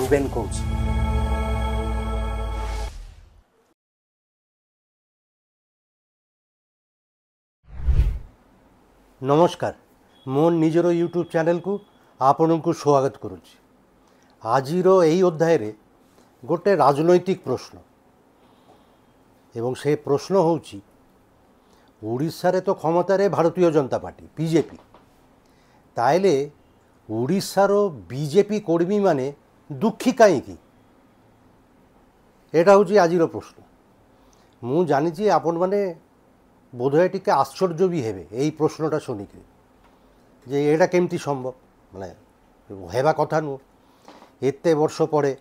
Ruben কৌশি। নমস্কার, ମୋ ନିଜର ୟୁଟ୍ୟୁବ୍ ଚ୍ୟାନେଲ୍କୁ ଆପଣଙ୍କୁ ସ୍ୱାଗତ କରୁଛି। ଆଜିର ଏହି ଅଧ୍ୟାୟରେ ଗୋଟେ ରାଜନୈତିକ ପ୍ରଶ୍ନ, ଏବଂ ସେ ପ୍ରଶ୍ନ ହେଉଛି ଓଡ଼ିଶାରେ ତ କ୍ଷମତାରେ ଭାରତୀୟ ଜନତା ପାର୍ଟି ବିଜେପି, ତାହେଲେ ଓଡ଼ିଶାର ବିଜେପି କର୍ମୀମାନେ ଦୁଃଖୀ କାହିଁକି? এটা ହେଉଛି ଆଜିର ପ୍ରଶ୍ନ। ମୁଁ ଜାଣିଛି ଆପଣମାନେ ବୋଧହୁଏ ଟିକେ ଆଶ୍ଚର୍ଯ୍ୟ ବି ହେବେ এই প্রশ্নটা শুনিকি, যে এটা কেমতি সম্ভব, মানে হেবা কথা নୁହଁ। এতে বর্ষ পরে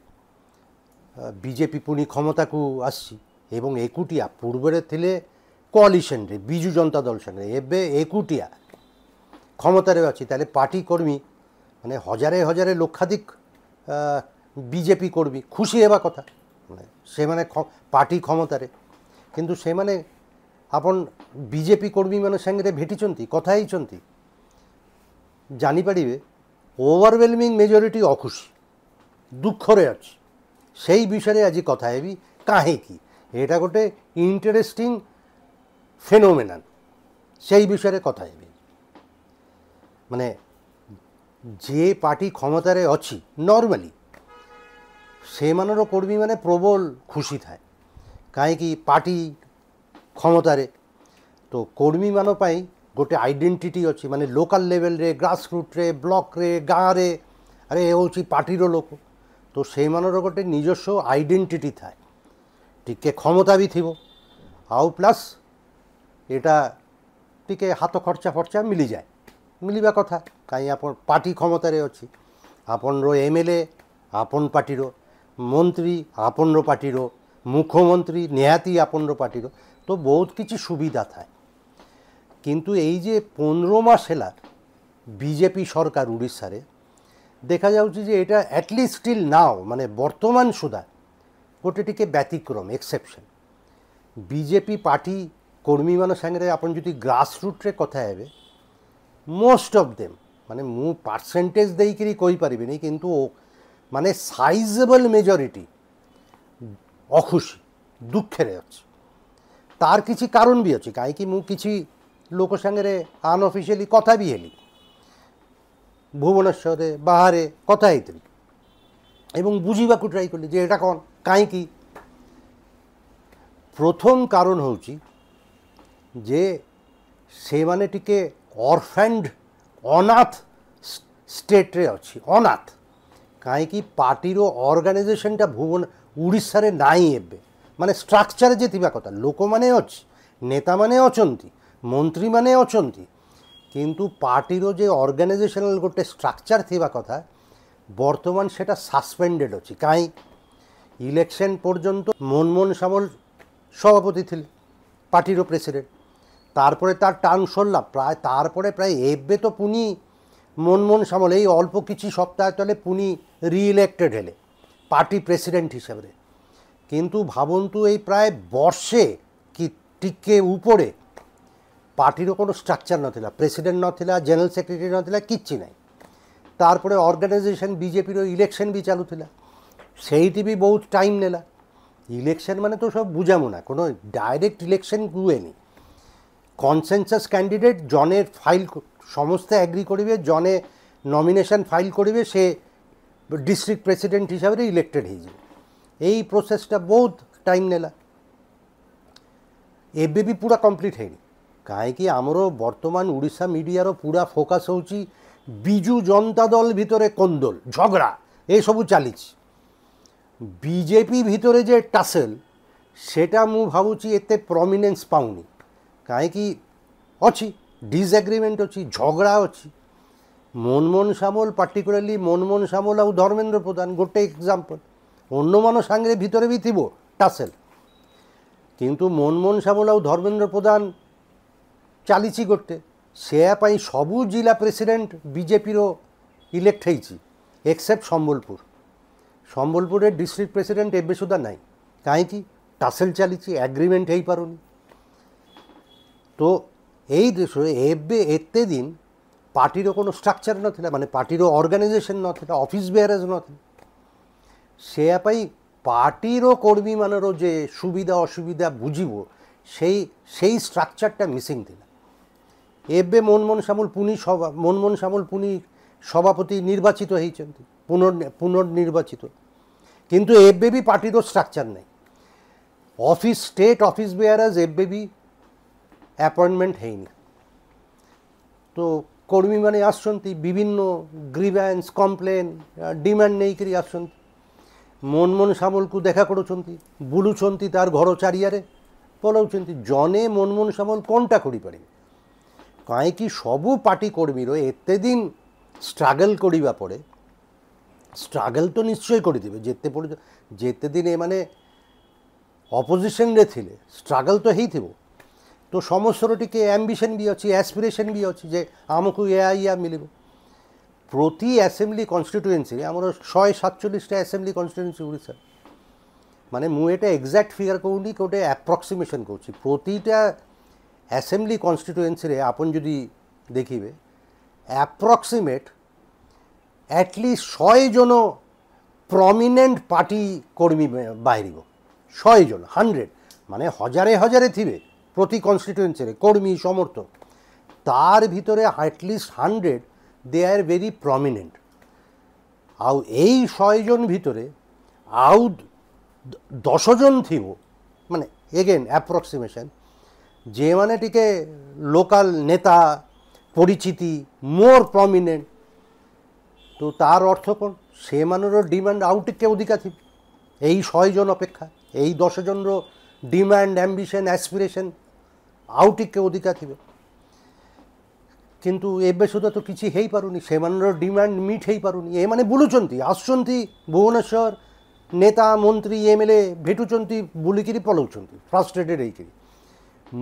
বিজেপি পুଣି ক্ষমতাକୁ আসছি এবং একুটিয়া, পূর্বে ଥିଲେ কোয়ালিশনরে বিজু জনতা দল সাথে, এবে একুটিয়া ক্ষমতারে আছে। তাহলে পার্টি কর্মী মানে হজারে হজারে লক্ষাধিক বিজেপি কর্মী খুশি হেবা কথা, মানে সেমানে পার্টি ক্ষমতারে। কিন্তু সেমানে আপন বিজেপি কর্মী মানে সাথে ভেটিଛନ୍ତି, কথা ହେଇଛନ୍ତି, জানিপারিবে ওভারওয়েলমিং মেজরিটি অখুশি, দুঃখরে আছে। সেই বিষয়ে আজ কথা হেবি কাহিঁকি, এটা গোটে ইন্টারেস্টিং ফেনোমেনান, সেই বিষয়ে কথা হেবি। মানে যে পার্টি ক্ষমতারে অছি নর্মালি সেমানর কর্মী মানে প্রবল খুশি থাকে, কাহিঁকি পার্টি ক্ষমতারে। তো কর্মী মান পাই গোটে আইডেন্টিটি ଅଛି, মানে লোকাল লেভেলরে, গ্রাসরুଟ୍ରେ, ବ୍ଲକ୍ରେ, ଗାଁରେ, ଆରେ ଏ ହେଉଛି ପାର୍ଟିର ଲୋକ। ତ ସେଇମାନର ଗୋଟେ ନିଜସ୍ୱ ଆଇଡେଣ୍ଟିଟି ଥାଏ, ଟିକେ କ୍ଷମତା ବି ଥିବ, ଆଉ ପ୍ଲସ୍ ଏଇଟା ଟିକେ ହାତ ଖର୍ଚ୍ଚା ଫର୍ଚ୍ଚା ମିଳିଯାଏ, ମିଳିବା କଥା। କାହିଁ ଆପଣ ପାର୍ଟି କ୍ଷମତାରେ ଅଛି, ଆପଣର ଏମ୍ଏଲ୍ଏ ଆପଣ ପାର୍ଟିର, ମନ୍ତ୍ରୀ ଆପଣର ପାର୍ଟିର, ମୁଖ୍ୟମନ୍ତ୍ରୀ ନିହାତି ଆପଣର ପାର୍ଟିର। তো ବହୁତ କିଛି ସୁବିଧା ଥାଏ। কিন্তু এই যে 15 মাস ହେଲା বিজেপি সরকার উড়িষ্যারে, দেখা যাচ্ছে যে এটা অ্যাটলিস্ট স্টিল নাও, মানে বর্তমান সুদ্ধা গোটে টিকে ব্যতিক্রম, এক্সেপশন। বিজেপি পার্টি কর্মী মান সাথে আপনার যদি গ্রাসরুଟ୍ରେ কথা হেবে, মোস্ট অফ দেম, মানে মু পার্সেন্টেজ ଦେଇକିରି কইপারিবিনি, কিন্তু মানে সাইজেবল মেজরিটি অখুশি, দুঃখেরে আছে। তার কিছু কারণ বি আছে, কাইকি মু কিছু লোক সাথে আনঅফিসিয়ালি কথা বি হেলি, ভুবনেশ্বরে বাহারে কথা হয়েছিল এবং বুঝিবাকু ট্রাই কলি যে এটা কোন কাইকি। প্রথম কারণ হচ্ছে যে সেমানে টিকে অরফ্যান্ড অনাথ স্টেট্রে অছি, অনাথ। কাইকি পার্টির অর্গানাইজেশনটা উড়িষ্যারে নাই এবে, মানে স্ট্রাকচারে যে থিবা কথা, লোক মানে অছি, নেতা মানে অছন্তি, মন্ত্রী মানে অছন্তি, কিন্তু পার্টির যে অর্গানাইজেশনাল গোটে স্ট্রাকচার থিবা কথা বর্তমান সেটা সাসপেন্ডেড অছি। কাই ইলেকশন পর্যন্ত মনমোহন সামল সভাপতি ଥିଲେ, পার্টির প্রেসিডেন্ট, তারপরে তার টার্ম সরলা প্রায়, তারপরে প্রায় এবে তো পুনি মনমোহন সামল এই অল্প কিছু সপ্তাহ তলে পুনি রিইলেক্টেড হেলে পার্টি প্রেসিডেন্ট হিসাবে। কিন্তু ভাবন্তু এই প্রায় বর্ষে কি টিকে উপরে পার্টির কোনো স্ট্রাকচার নথিলা, প্রেসিডেন্ট নথিলা, জেনারেল সেক্রেটারি নথিলা, কিচ্ছি নাই। তারপরে অর্গানাইজেশন বিজেপির ইলেকশন বি চালুলা, সেইটি বি বহুত টাইম নেলা। ইলেকশন মানে তো সব বুঝামুনা, কোনো ডাইরেক্ট ইলেকশন হুয়েনি। কনসেনসাস ক্যান্ডিডেট জনের ফাইল সমস্ত এগ্রি করিবে, জনে নমিনেশন ফাইল করিবে, সে ডিস্ট্রিক্ট প্রেসিডেন্ট হিসাবে ইলেক্টেড হয়ে যাবে। এই প্রসেসটা বহুত টাইম নেলা, ଏବେ ବି ପୁରା କମ୍ପ୍ଲିଟ୍ ହେଇନି। କାହିଁକି ଆମର ବର୍ତ୍ତମାନ ଓଡ଼ିଶା ମିଡ଼ିଆର ପୁରା ଫୋକସ୍ ହେଉଛି ବିଜୁ ଜନତା ଦଳ ଭିତରେ କୋନ୍ଦଳ, ଝଗଡ଼ା ଏସବୁ ଚାଲିଛି। ବିଜେପି ଭିତରେ ଯେ ଟାସେଲ, ସେଟା ମୁଁ ଭାବୁଛି ଏତେ ପ୍ରମିନେନ୍ସ ପାଉନି। କାହିଁକି ଅଛି ଡିସ୍ଆଗ୍ରିମେଣ୍ଟ ଅଛି, ଝଗଡ଼ା ଅଛି। ମନମୋହନ ସାମଲ, ପାର୍ଟିକୁଲାରଲି ମନମୋହନ ସାମଲ ଆଉ ଧର୍ମେନ୍ଦ୍ର ପ୍ରଧାନ ଗୋଟେ ଏକ୍ଜାମ୍ପଲ୍, ଅନ୍ୟମାନ ସାଙ୍ଗରେ ଭିତରେ ବି ଥିବ ଟାସେଲ। কিন্তু মনমোহন সামল ଆଉ ধর্মেন্দ্র প্রধান চালিছি গোটে, সেয়া পাই সবু জেলা প্রেসিডেন্ট বিজেপির ইলেক্ট হয়েছি এক্সেপ্ট সম্বলপুর। সম্বলপুরের ডিস্ট্রিক্ট প্রেসিডেন্ট এবে সুদ্ধা নাই, কাহিঁকি টাসেল চালিছি, এগ্রিমেন্ট হয়ে পারুনি। তো এই দেশে এবে এতে দিন পার্টির কোনো স্ট্রাকচার নথিলা, মানে পার্টির অর্গানাইজেশন নথিলা, অফিস বেয়ারেজ নথিলা। সে পাই পার্টিরও কর্মী মানেরও যে সুবিধা অসুবিধা বুঝিব সেই সেই স্ট্রাকচারটা মিসিং ଥିଲା। ଏବେ ମନମୋହନ ସାମଲ ପୁଣି ସଭାପତି ନିର୍ବାଚିତ ହେଇଛନ୍ତି, ପୁନର୍ନିର୍ବାଚିତ, କିନ୍ତୁ ଏବେ ବି ପାର୍ଟିର ଷ୍ଟ୍ରକ୍ଚର ନାହିଁ। ଅଫିସ୍ ଷ୍ଟେଟ୍ ଅଫିସ୍ ବେୟାରର୍ସ ଏବେ ବି ଆପଏଣ୍ଟମେଣ୍ଟ ହେଇନି। ତ କର୍ମୀମାନେ ଆସୁଛନ୍ତି ବିଭିନ୍ନ ଗ୍ରିଭାନ୍ସ କମ୍ପ୍ଲେନ୍ ଡିମାଣ୍ଡ ନେଇକରି ଆସୁଛନ୍ତି। ମନମୋହନ ସାମଲକୁ ଦେଖା କରୁଛନ୍ତି, ବୁଲୁଛନ୍ତି ତାର ଘର ଚାରିଆରେ, ପଳାଉଛନ୍ତି। ଜଣେ ମନମୋହନ ସାମଲ କ'ଣଟା କରିପାରିବେ? କାହିଁକି ସବୁ ପାର୍ଟି କର୍ମୀର ଏତେ ଦିନ ଷ୍ଟ୍ରଗଲ୍ କରିବା ପରେ, ଷ୍ଟ୍ରଗଲ୍ ତ ନିଶ୍ଚୟ କରିଥିବେ, ଯେତେ ଦିନ ଏମାନେ ଅପୋଜିସନ୍ରେ ଥିଲେ ଷ୍ଟ୍ରଗଲ୍ ତ ହେଇଥିବ। ତ ସମସ୍ତର ଟିକେ ଆମ୍ବିସନ୍ ବି ଅଛି, ଆସ୍ପିରେସନ୍ ବି ଅଛି ଯେ ଆମକୁ ଏଇଆ ମିଳିବ। ପ୍ରତି ଆସେମ୍ବଲି କନଷ୍ଟିଟ୍ୟୁଏନ୍ସିରେ ଆମର 147ଟା ଆସେମ୍ବଲି କନଷ୍ଟିଟ୍ୟୁଏନ୍ସି ଓଡ଼ିଶାରେ, ମାନେ ମୁଁ ଏଇଟା ଏକ୍ଜାକ୍ଟ ଫିଗର କହୁନି, ଗୋଟେ ଆପ୍ରକ୍ସିମେସନ୍ କହୁଛି। ପ୍ରତିଟା ଆସେମ୍ବଲି କନଷ୍ଟିଟ୍ୟୁଏନ୍ସିରେ ଆପଣ ଯଦି ଦେଖିବେ ଆପ୍ରକ୍ସିମେଟ୍ ଆଟଲିଷ୍ଟ 100 ଜଣ ପ୍ରମିନେଣ୍ଟ ପାର୍ଟି କର୍ମୀ ବାହାରିବ। 100 ଜଣ, 100, ମାନେ ହଜାରେ ଥିବେ ପ୍ରତି କନଷ୍ଟିଟ୍ୟୁଏନ୍ସିରେ କର୍ମୀ ସମର୍ଥକ। ତାର ଭିତରେ at least 100 they are very prominent. ଆଉ ଏଇ 100 ଜଣ ଭିତରେ ଆଉ 10 ଜଣ ଥିବ, ମାନେ ଏଗେନ୍ ଆପ୍ରକ୍ସିମେସନ୍, যেମାନେ ଟିକେ লোকাল নেতা পরিচিতি মোর প্রমিনেন্ট। তো তার অর্থ কোণ? সেমানর ডিমান্ড আউ টিকে অধিকা থিবে এই 100 জন অপেক্ষা। এই 10 জনর ডিমান্ড আম্বিশন আস্পিরেশন আউ টিকে অধিকা থিবে। কিন্তু ଏବେ ସୁଦ୍ଧା ତ କିଛି ହେଇପାରୁନି, ସେମାନଙ୍କର ଡିମାଣ୍ଡ ମିଟ୍ ହେଇପାରୁନି। ଏମାନେ ବୁଲୁଛନ୍ତି, ଆସୁଛନ୍ତି ଭୁବନେଶ୍ୱର, ନେତା ମନ୍ତ୍ରୀ ଏମ୍ଏଲ୍ଏ ଭେଟୁଛନ୍ତି, ବୁଲିକିରି ପଳାଉଛନ୍ତି ଫ୍ରଷ୍ଟ୍ରେଟେଡ୍ ହେଇକିରି।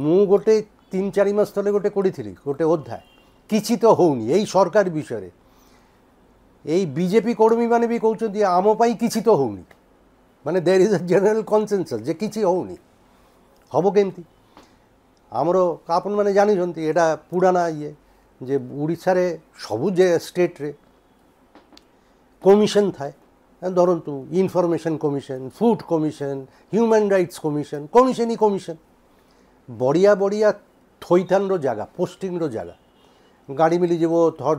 ମୁଁ ଗୋଟେ 3-4 ମାସ ତଳେ ଗୋଟେ କରିଥିଲି ଗୋଟେ ଅଧ୍ୟାୟ, କିଛି ତ ହେଉନି ଏଇ ସରକାର ବିଷୟରେ। ଏଇ ବିଜେପି କର୍ମୀମାନେ ବି କହୁଛନ୍ତି ଆମ ପାଇଁ କିଛି ତ ହେଉନି, ମାନେ ଦେର୍ ଇଜ୍ ଅ ଜେନେରାଲ କନସେନସସ୍ ଯେ କିଛି ହେଉନି। ହେବ କେମିତି? ଆମର ଆପଣମାନେ ଜାଣିଛନ୍ତି ଏଇଟା ପୁରାଣା ଇଏ ଯେ ଓଡ଼ିଶାରେ ସବୁ ଯେ ଷ୍ଟେଟ୍ରେ କମିଶନ୍ ଥାଏ। ଧରନ୍ତୁ information commission, food commission, human rights commission, commission ବଢ଼ିଆ ଥଇଥାନର ଜାଗା, ପୋଷ୍ଟିଂର ଜାଗା। ଗାଡ଼ି ମିଳିଯିବ,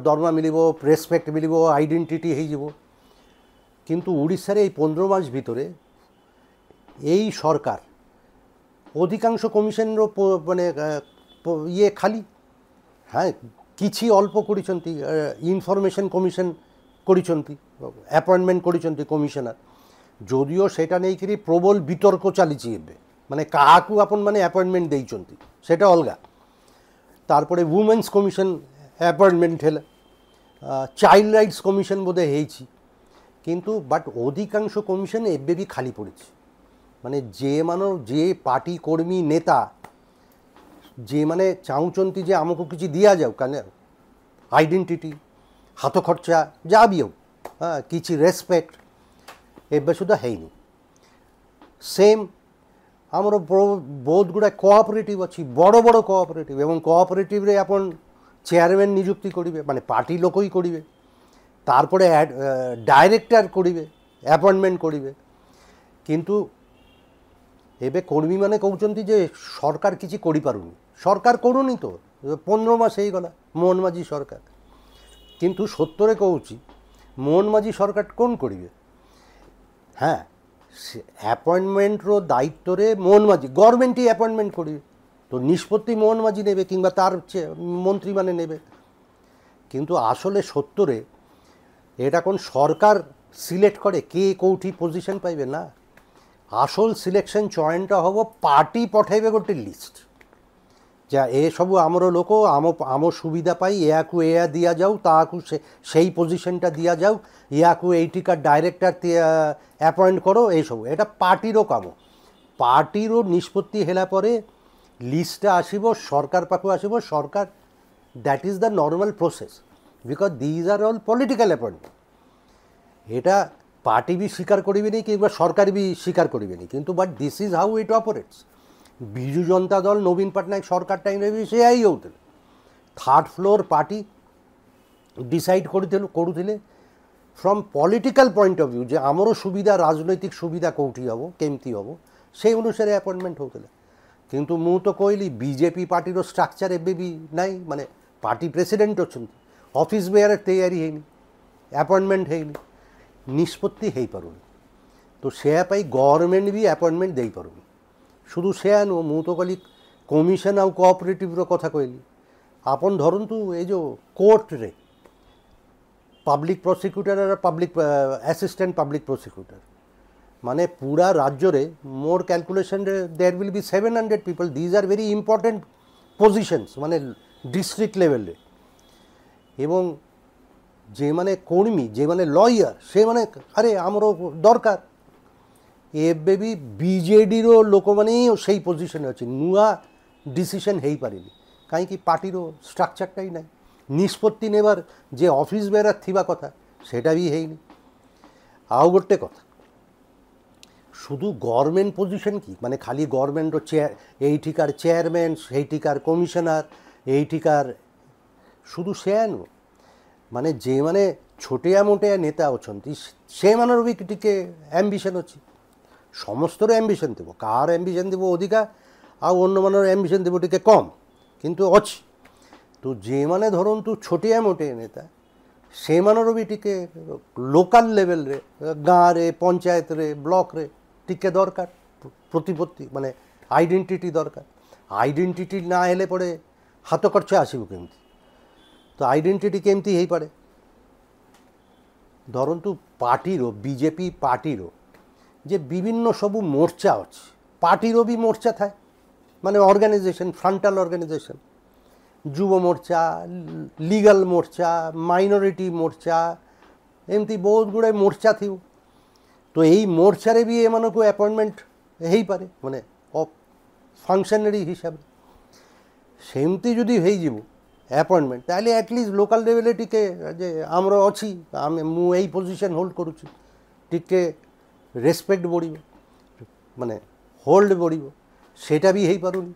ଦରମା ମିଳିବ, ରେସ୍ପେକ୍ଟ ମିଳିବ, ଆଇଡେଣ୍ଟିଟି ହେଇଯିବ। କିନ୍ତୁ ଓଡ଼ିଶାରେ ଏଇ 15 ମାସ ଭିତରେ ଏଇ ସରକାର ଅଧିକାଂଶ କମିଶନର ମାନେ ଇଏ ଖାଲି। হ্যাঁ, କିଛି ଅଳ୍ପ କରିଛନ୍ତି, ଇନଫର୍ମେସନ୍ କମିଶନ୍ କରିଛନ୍ତି, ଆପଏଣ୍ଟମେଣ୍ଟ କରିଛନ୍ତି କମିଶନର। ଯଦିଓ ସେଇଟା ନେଇକରି ପ୍ରବଳ ବିତର୍କ ଚାଲିଛି ଏବେ, ମାନେ କାହାକୁ ଆପଣମାନେ ଆପଏଣ୍ଟମେଣ୍ଟ ଦେଇଛନ୍ତି ସେଇଟା ଅଲଗା। ତାରপরে ଉମେନ୍ସ କମିଶନ୍ ଆପଏଣ୍ଟମେଣ୍ଟ ହେଲା, ଚାଇଲ୍ଡ ରାଇଟ୍ସ କମିଶନ୍ ବୋଧେ ହେଇଛି। କିନ୍ତୁ ବଟ୍ ଅଧିକାଂଶ କମିଶନ୍ ଏବେ ବି ଖାଲି ପଡ଼ିଛି। ମାନେ ଯେ ପାର୍ଟି କର୍ମୀ ନେତା যেମାନେ ଚାହୁଁଛନ୍ତି ଯେ ଆମକୁ କିଛି ଦିଆଯାଉ, କାରଣ ଆଇଡେଣ୍ଟିଟି, ହାତ ଖର୍ଚ୍ଚା ଯାହା ବି ହେଉ, କିଛି ରେସ୍ପେକ୍ଟ ଏବେ ସୁଦ୍ଧା ହେଇନି। ସେମ୍ ଆମର ବହୁତ ଗୁଡ଼ା କୋଅପରେଟିଭ୍ ଅଛି, ବଡ଼ ବଡ଼ କୋଅପରେଟିଭ୍, ଏବଂ କୋଅପରେଟିଭ୍ରେ ଆପଣ চেয়ারম্যান নিযুক্তি করিবে, মানে পার্টি লোকই করিবে। তারপরে ডাইরেক্টর করিবে, অ্যাপয়েন্টমেন্ট করিবে। কিন্তু এবে কর্মী মানে কৌଛନ୍ତି যে সরকার কিছু করিপারুনি। সরকার করুনি তো, 15 মাস হয়েগলা মোহন মাঝি সরকার। কিন্তু সত্যরে কৌছি মোহন মাঝি সরকার কোন করিবে? হ্যাঁ, অ্যাপয়েন্টমেন্টর দায়িত্বরে মোহন মাঝি, গভর্নমেন্টই অ্যাপয়েন্টমেন্ট করিবে। তো নিষ্পত্তি মোহন মাঝি নেবে কিংবা তার মন্ত্রী মানে নেবে। কিন্তু আসলে সত্যরে এটা কোন সরকার সিলেক্ট করে কে কোটি পজিশন পাইবে না। আসল সিলেকশন চয়নটা হব পার্টি পঠাইবে গোটে লিস্ট, যা এসবু আমার লোক আম সুবিধা পাই, ইয়াকু এয়া দিয়া যাও, তাহাকু সেই পজিশনটা দিয়া যাও, ইয়াকু এইটিকার ডাইরেক্টর অ্যাপয়েন্ট করো, এইসব এটা পার্টিরও কাম। পার্টিরও নিষ্পত্তি হেলা পরে লিস্টটা আসিব, সরকার পাখু আসিব, সরকার, that is the normal process, because these are all political appointment. এটা পার্টি বি স্বীকার করবে নি কিংবা সরকার বি স্বীকার করবে নি, কিন্তু but this is how it operates. Biju Janata Dal নবীন পট্টনায়ক সরকার টাইমে বি সেয়াই হউছিল। থার্ড ফ্লোর পার্টি ডিসাইড করুলে from political point of view যে আমারও সুবিধা রাজনৈতিক সুবিধা কোউଠି হব কেমতি হব সেই অনুসারে অ্যাপয়েন্টমেন্ট হଉଥିଲା কিন্তু ମୁଁ ତ କହିଲି ବିଜେପି ପାର୍ଟିର ଷ୍ଟ୍ରକ୍ଚର ଏବେ ବି ନାହିଁ ମାନେ ପାର୍ଟି ପ୍ରେସିଡେଣ୍ଟ ଅଛନ୍ତି ଅଫିସ୍ ବେୟାର ତିଆରି ହେଇନି ଆପଏଣ୍ଟମେଣ୍ଟ ହେଇନି ନିଷ୍ପତ୍ତି ହେଇପାରୁନି ତ ସେୟା ପାଇଁ ଗଭର୍ଣ୍ଣମେଣ୍ଟ ବି ଆପଏଣ୍ଟମେଣ୍ଟ ଦେଇପାରୁନି শুধু সেয়া ନୁହଁ ମୁଁ ତ କହିଲି କମିଶନ ଆଉ କୋଅପରେଟିଭର କଥା କହିଲି ଆପଣ ଧରନ୍ତୁ ଏଇ ଯେଉଁ କୋର୍ଟରେ पब्लिक प्रोसिक्यूटर और पब्लिक असिस्टेंट पब्लिक प्रोसिक्यूटर माने पूरा राज्य रे मोर कैलकुलेशन रे there will be 700 people these are very important positions माने डिस्ट्रिक्ट लेवल रे एवं जे माने कर्मी जे माने लॉयर से माने अरे आमरो दरकार एबे भी बीजेडी रो लोक माने सेही पोजिशन अछि नुआ डिसीजन हेई पारिनी काहे कि पार्टी रो स्ट्रक्चरटाई नाही निष्पत्ति नेबार जे ऑफिस बेरार थिबा कथा सेटा भी हेइनी आउ गोटे कथा शुधु गवर्नमेंट पोजिशन की माने खाली गवर्नमेंट चेयर एइठिकार चेयरमैन सेइठिकार कमिशनर एइठिकार शुधु सेया नु माने जे माने छोटिया मोटिया नेता अछंती से मानर भी टिके एम्बिशन अछि समस्तर एम्बिशन देबो कार एम्बिशन देबो अधिका आ अन्य मानर एम्बिशन देबो टिके कम किंतु अछि तो जे माने धरन्तु छोटिया मोटे नेता से मानर भी टिके लोकल लेवल रे गाँव रे पंचायत रे ब्लॉक रे टिके दरकार प्रतिपत्ति माने आइडेंटिटी दरकार आइडेंटिटी ना हेले पड़े हाथ खर्चा आसब केमती तो आइडेंटिटी केमती हो पारे धरन्तु पार्टीर बीजेपी पार्टीर जे विभिन्न सबू मोर्चा अच्छे पार्टीर भी मोर्चा थाए माने ऑर्गेनाइजेशन फ्रंटल ऑर्गेनाइजेशन युव मोर्चा लीगल मोर्चा माइनॉरिटी मोर्चा एमती बहुत गुड़ाए मोर्चा थी तो यही मोर्चारे भी एमान को अपॉइंटमेंट हो पारे माने फंक्शनरी हिसाब सेमती जदि हो अपॉइंटमेंट ताले एटलिस्ट लोकल लेवल टिके जे आमर अच्छी मु यही पोजिशन होल्ड करुच्ची टिके रेस्पेक्ट बढ़िबो माने होल्ड बढ़िबो सेटा भी हो पारुनी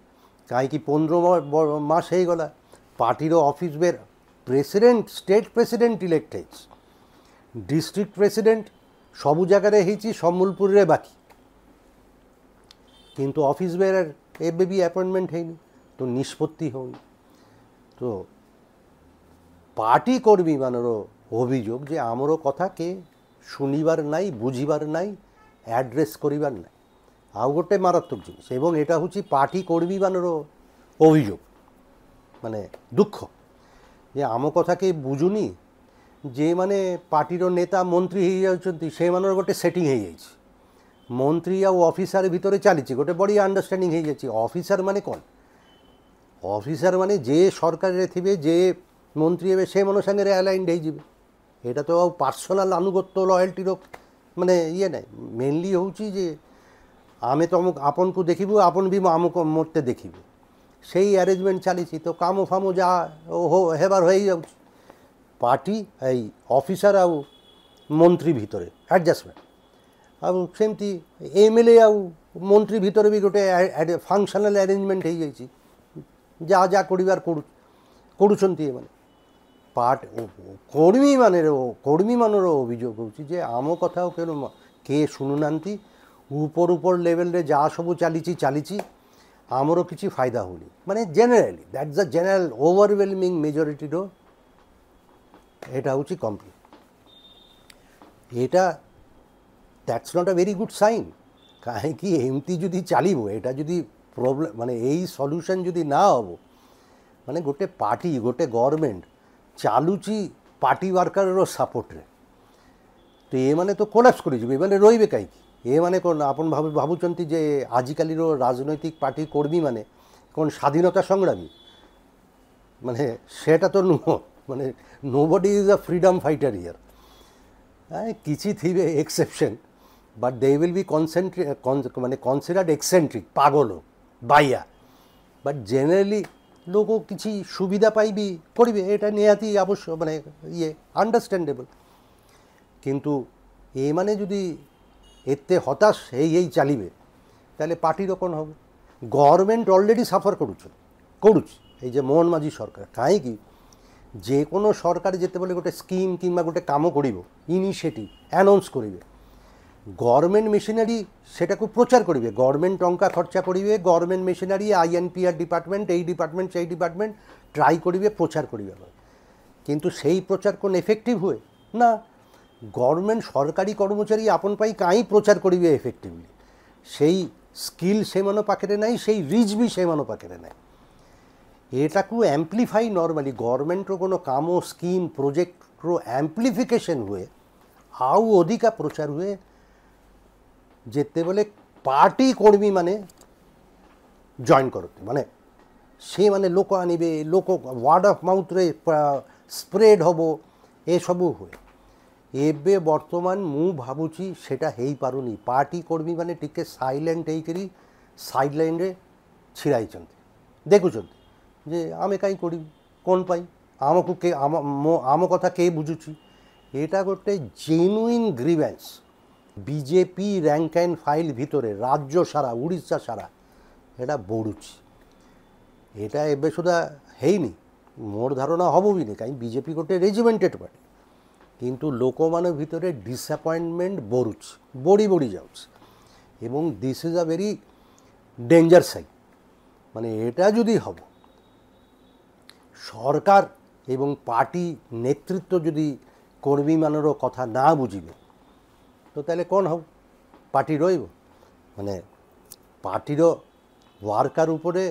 कहीं 15 मास हो गला पार्टीर ऑफिस बेर प्रेसिडेंट स्टेट प्रेसिडेंट इलेक्ट है डिस्ट्रिक्ट प्रेसिडेंट सबू जगार सम्बलपुर रे बाकी किंतु ऑफिस बेर एबे भी अपॉइंटमेंट है तो निष्पत्ति होनी तो पार्टी कर्मी मानर अभियोग जे आमर कथा के शुनिबार नाई बुझिबार नाई एड्रेस करिबार नाई आउ गोटे मारात्मक जिनिस एवं एटा होची पार्टी कर्मी मानर अभियोग माने दुख जे आम कथा के बुझुनी जे माने पार्टीर नेता मंत्री हो जाउछंती से मानर गोटे सेटिंग हो जाइछि मंत्री आ ऑफिसर भितर चली गोटे बड़ी अंडरस्टैंडिंग हो जाइछि ऑफिसर माने कौन ऑफिसर माने जे सरकार रे थिबे जे मंत्री हेबे से मन संगे अलाइंड हो जिवे एटा तो पर्सनल अनुगत्य लयल्टी माने ये ना मेनली होची जे आमे तो आपन को देखिबू आपन भी आमको मरते देखिबू से अरेंजमेंट चली तो काम फाम जा हेबार हो जाउछि पार्टी ऑफिसर आ मंत्री भितर एडजस्टमेंट आ सेमती एमएलए आ मंत्री भितर भी गोटे फंक्शनल अरेंजमेंट हो जाइछि जा जा करिवार करूछंती माने पार्ट कर्मी मानर अभियोग होछि जे आम कथा के शुणुनांती ऊपर ऊपर लेवल रे जा सब चली आमर किसी फायदा होनी माने generally that's the general overwhelming majority रो एटा होची कम्प्लीट एटा that's not a very good sign काहे कि एमती जदि चलिबो एटा जदि प्रॉब्लम माने एई सॉल्यूशन जदि ना होबो माने गोटे पार्टी गोटे गवर्नमेंट चालुची पार्टी वर्कर रो सपोर्ट रे तो ये माने तो कोलैप्स कर जिवे माने रोइबे काई ये माने कौन आपन भावुचंती जे आजिकाली राजनैतिक पार्टी कर्मी माने कौन स्वाधीनता संग्रामी माने सेटा तो नुह माने nobody is a freedom fighter here किसी थी exception but they will be माने कन्सिडर्ड एक्सेंट्रिक पागल बाइया बट जेनेरली लोक किसी सुविधा पाई भी करेंगे एटा निहाती आवश्यक माने ये अंडरस्टैंडेबल किंतु ये माने जदि एते हताश हे चलिए ताले पार्टीर कौन हम गवर्नमेंट अलरेडी सफर करुचे मोहन माझी सरकार कहीं যে কোনো সরকার যেତେବେଳେ ଗୋଟେ স্কিম কিংবা ଗୋଟେ কাম করিব ইনিশিয়েটিভ অ্যানাউন্স করিবে গভর্নমেন্ট মেশিনারি সেটাকে প্রচার করিবে গভর্নমেন্ট টঙ্কা খরচা করিবে গভর্নমেন্ট মেশিনারি আইএনপিআর ডিপার্টমেন্ট এই ডিপার্টমেন্ট সেই ডিপার্টমেন্ট ট্রাই করিবে প্রচার করিবে কিন্তু সেই প্রচার কোন এফেক্টিভ ହୁଏ না গভর্নমেন্ট সরকারি কর্মচারী আপন পাই কাই প্রচার করিবে এফেক্টিভলি সেই স্কিল সেমানো পাখেরে নাই সেই রিচ বি সেমানো পাখেরে নাই এটাকে আম্প্লিফাই নর্মালি গভর্নমেন্টর কোনো কাম স্কিম প্রজেক্টর আম্প্লিফিকেশন ହୁଏ ଆଉ ଅଧିକା ପ୍ରଚାର ହୁଏ ଯେତେବେଳେ ପାର୍ଟି କର୍ମୀ ମାନେ ଜଏନ୍ କରନ୍ତି ମାନେ ସେମାନେ ଲୋକ ଆଣିବେ ଲୋକ ୱାର୍ଡ ଅଫ୍ ମାଉଥରେ ସ୍ପ୍ରେଡ୍ ହେବ ଏସବୁ ହୁଏ ଏବେ ବର୍ତ୍ତମାନ ମୁଁ ଭାବୁଛି ସେଟା ହେଇପାରୁନି ପାର୍ଟି କର୍ମୀ ମାନେ ଟିକେ ସାଇଲେଣ୍ଟ ହେଇକରି ସାଇଡ୍ ଲାଇନ୍ରେ ଛିଡ଼ା ହେଇଛନ୍ତି ଦେଖୁଛନ୍ତି ଯେ ଆମେ କାହିଁ କରିବୁ କ'ଣ ପାଇଁ ଆମକୁ କେ ଆମ କଥା କେ ବୁଝୁଛି এটা ଗୋଟେ genuine grievance BJP rank and file ভিতরে রাজ্য সারা উড়িষ্যা সারা এটা বড়ুছি এটা এবে সুদ্ধা ହେଇନି ମୋର ଧାରଣା ହେବ ବି ନାହିଁ କାହିଁ ବିଜେପି ଗୋଟେ ରେଜିମେଣ୍ଟେଡ୍ ପାର୍ଟି କିନ୍ତୁ ଲୋକମାନଙ୍କ ଭିତରେ ଡିସଆପଏଣ୍ଟମେଣ୍ଟ ବଢ଼ୁଛି ବଢ଼ି ଯାଉଛି ଏବଂ this is a very danger sign ମାନେ এটা যদি ହେବ সরকার এবং পার্টি নেতৃত্ব যদি কর্মীমানর কথা না বুঝিবে তো তাহলে কোন হব পার্টি রইব মানে পার্টির ওয়ার্কার উপরে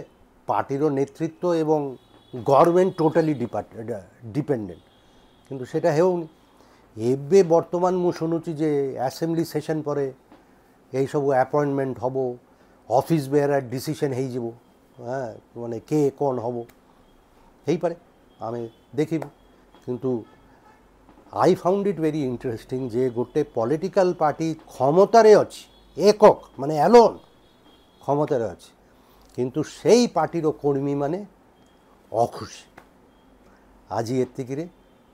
পার্টির নেতৃত্ব এবং গভর্নমেন্ট টোটালি ডিপেন্ডেন্ট কিন্তু সেটা হেউনি এবে বর্তমান মু শুনুছি যে অ্যাসেম্বলি সেশন পরে এইসব অ্যাপয়েন্টমেন্ট হব অফিস বেয়ারার ডিসিশন হয়েযিব হ্যাঁ মানে কে কোন হব ହେଇପାରେ ଆମେ ଦେଖିବୁ କିନ୍ତୁ I found it very interesting যে গোটে পলিটিক্যাল পার্টি ক্ষমতারে ଅଛି একক মানে অ্যালোন ক্ষমতারে ଅଛି কিন্তু সেই পার্টির কর্মী মানে অখুশি আজি এতিকিরে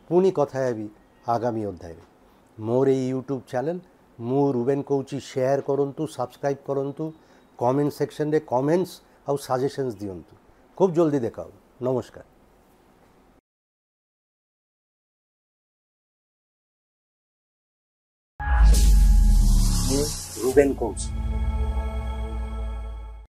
পুনি কথা হেবি আগামী অধ্যায়ে মোর এই यूट्यूब চ্যানেল মু রুবেন কৌচি শেয়ার করন্তু সাবস্ক্রাইব করন্তু কমেন্ট সেকশনে কমেন্টস আর সাজেশনস দিয়ন্তু খুব জলদি দেখা হবে নমস্কার রুবেন কোচ